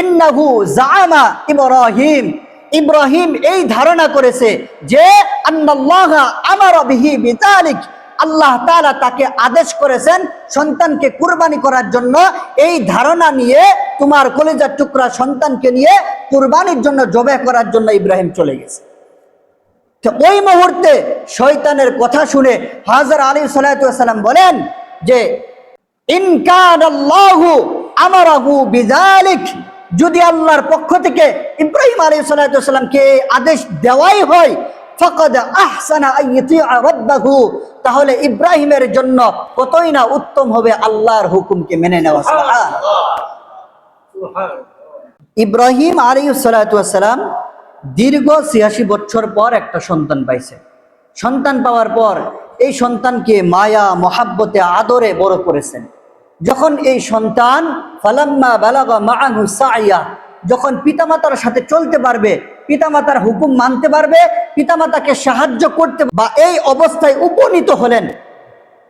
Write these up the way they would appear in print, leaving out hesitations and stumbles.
ইন্নাহু জাআমা ইব্রাহিম, ইব্রাহিম এই ধারণা করেছে যে আন্নাল্লাহা আমারা বিহি বিযালিক, আল্লাহ তাআলা তাকে আদেশ করেছেন সন্তানকে কুরবানি করার জন্য। এই ধারণা নিয়ে তোমার কলিজার টুকরা সন্তানকে নিয়ে কুরবানির জন্য জবাই করার জন্য ইব্রাহিম চলে গেছে। তো ওই মুহূর্তে শয়তানের কথা শুনে হাজর আলাইহিস সালাতু ওয়াস সালাম বলেন যে ইন কানাল্লাহু আমারাহু বিযালিক, যদি আল্লাহর পক্ষ থেকে ইব্রাহিম আলাইহিস সালাতু ওয়াস সালামকে এই আদেশ দেওয়াই হয়, ফাকাদ আহসানা আইয়িতিআ রাব্বাহু, তাহলে ইব্রাহিমের জন্য কতই না উত্তম হবে আল্লাহর হুকুমকে মেনে নেওয়া। সুবহানাল্লাহ। ইব্রাহিম আলাইহিস সালাতু ওয়াস সালাম দীর্ঘ ৮৬ বছর পর একটা সন্তান পাইছে। সন্তান পাওয়ার পর এই সন্তানকে মায়া মহাব্বতে আদরে বড় করেছেন। যখন এই সন্তান ফালাম্মা বালাগা মাআহু সাইয়া, যখন পিতামাতার সাথে চলতে পারবে, পিতামাতার হুকুম মানতে পারবে, পিতামাতাকে সাহায্য করতে, বা এই অবস্থায় উপনীত হলেন,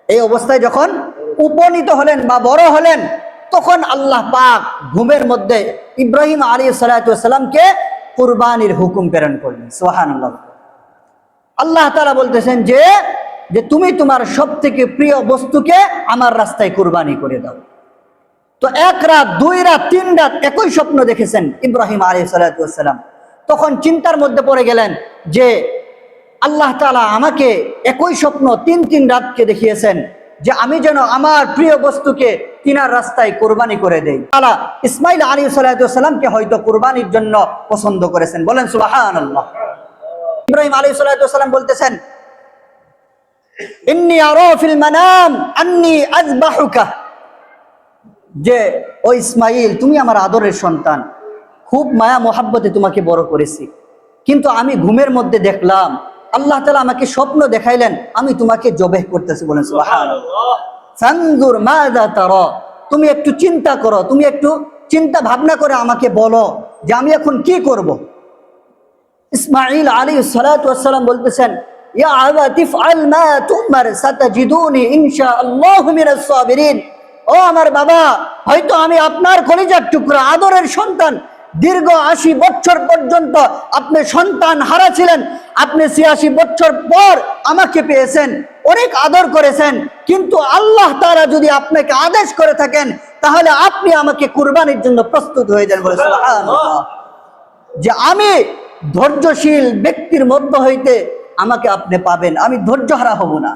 এই অবস্থায় যখন উপনীত হলেন বা বড় হলেন, তখন আল্লাহ পাক ঘুমের মধ্যে ইব্রাহিম আলাইহিস সালাতু ওয়াস সালামকে কুরবানির হুকুম প্রেরণ করলেন। সুবহানাল্লাহ। আল্লাহ তাআলা বলতেছেন যে তুমি তোমার সবথেকে প্রিয় বস্তুকে আমার রাস্তায় কুরবানি করে দাও। তো ১ রাত ২ রাত ৩ রাত একই স্বপ্ন দেখেছেন ইব্রাহিম আলাইহিস সালাতু ওয়াস সালাম। তখন চিন্তার মধ্যে পড়ে গেলেন যে আল্লাহ তাআলা আমাকে একই স্বপ্ন ৩ রাতকে দেখিয়েছেন যে আমি যেন আমার প্রিয় বস্তুকে তিনার রাস্তায় কুরবানি করে দেই। তাআলা ইসমাঈল আলাইহিস সালাতু ওয়াস সালামকে হয়তো কুরবানির জন্য পছন্দ করেছেন। বলেন সুবহানাল্লাহ। ইব্রাহিম আলাইহিস সালাতু ওয়াস সালাম বলতেছেন ইন্নী আরা ফিল মানাম আন্নী আযবাহুকা, যে ও ইসমাঈল, তুমি আমার আদরের সন্তান, খুব মায়া মোহাব্বতে তোমাকে বড় করেছি, কিন্তু আমি ঘুমের মধ্যে দেখলাম আল্লাহ তাআলা আমাকে স্বপ্ন দেখাইলেন আমি তোমাকে জবাই করতেছি। বলেন সুবহানাল্লাহ। ফানজুর মাযা তারা, তুমি একটু চিন্তা করো, তুমি একটু চিন্তা ভাবনা করে আমাকে বলো যে আমি এখন কি করব। ইসমাঈল আলাইহিস সালাতু ওয়াস সালাম বলতেছেন ইয়া আবাতি ফাআল মা তুমার সাতাজিদুনি ইনশাআল্লাহু মিনাস সাবিরিন, ও আমার বাবা, হয়তো আমি আপনার কলিজার টুকরা আদরের সন্তান, দীর্ঘ ৮০ বছর পর্যন্ত আপনি সন্তান হারা ছিলেন, আপনি ৮৬ বছর পর আমাকে পেয়েছেন, অনেক আদর করেছেন, কিন্তু আল্লাহ তাআলা যদি আপনাকে আদেশ করে থাকেন তাহলে আপনি আমাকে কুরবানির জন্য প্রস্তুত হয়ে যান। বলে সুবহানাল্লাহ। যে আমি ধৈর্যশীল ব্যক্তির মধ্য হইতে আমাকে আপনি পাবেন, আমি ধৈর্যহারা হব না।